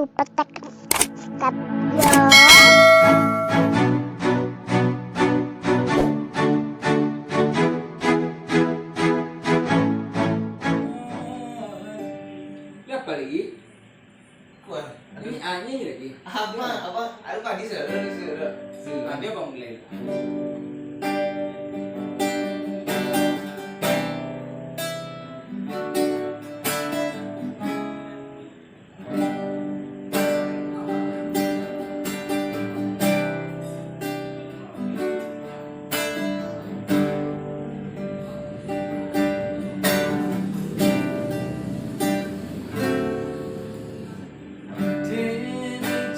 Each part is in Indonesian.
petek kat yo. Apa lagi? Wah, Ini A-nya lagi. apa? Aduh pagi sudah. Nanti apa mulai?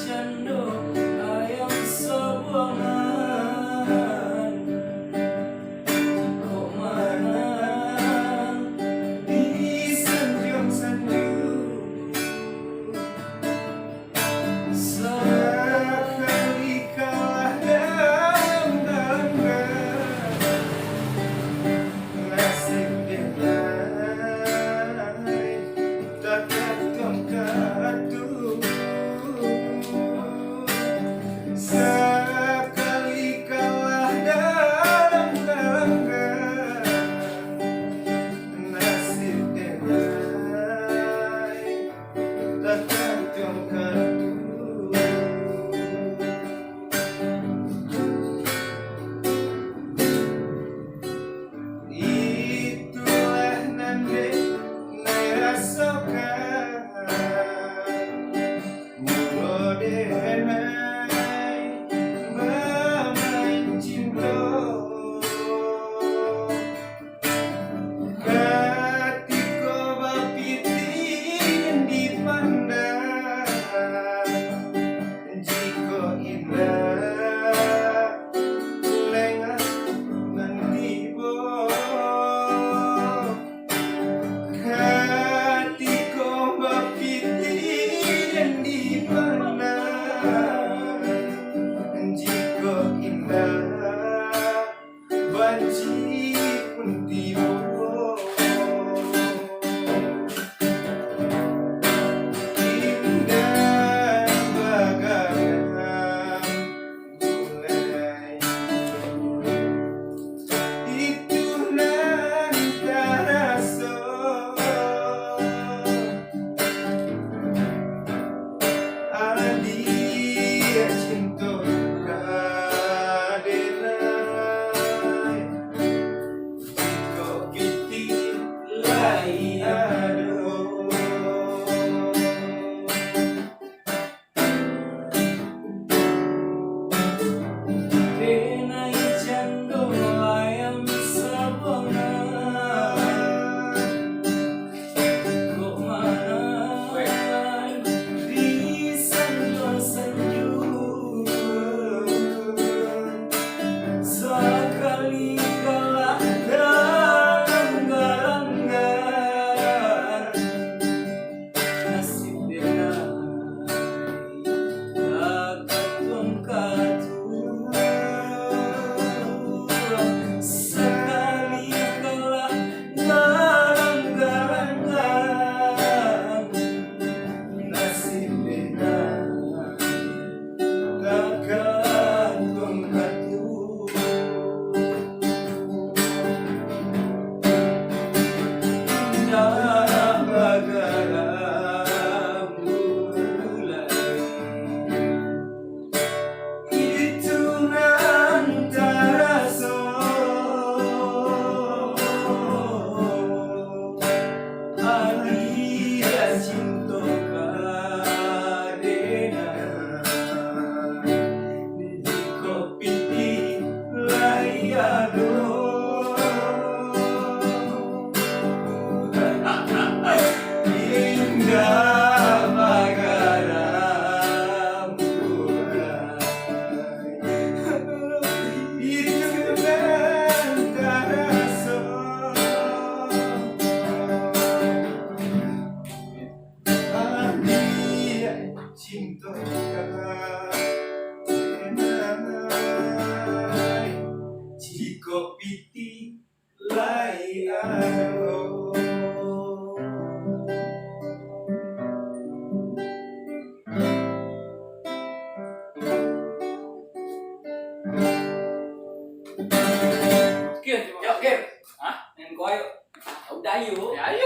Cando ayam sabuangan, kok mana disanjung-sanjung, sekali kalah dalam nasib delai takkan tongkatku. Sekali kalah dalam gelanggang nasib delai takkan tongkatku. Itulah nande nai rasakan mulo denai bermain cinta. Ketika bapiti yang dipandang jika indah lengah mentiba. Ketika bapiti yang dipandang jika indah banci pun tiba. Indah bagaikan mulai itu nan terasa adia cinta kadenai jika piti lai aduh. Denai cando ayam sabuangan, kok mana disanjung-sanjung, sekali kalah dalam gelanggang nasib delai takkan tongkatku. Sekali kalah dalam gelanggang nasib delai takkan tongkatku. Indah bagaikan mulai itu nan terasa adia cinta kadenai jika piti lai aduh. Indah bagaikan mulai itu nan terasa adia cinta kadenai jika piti lai aduh. Game, yuk game. Hah? Main gua yuk. Udah yuk. Ya ayo.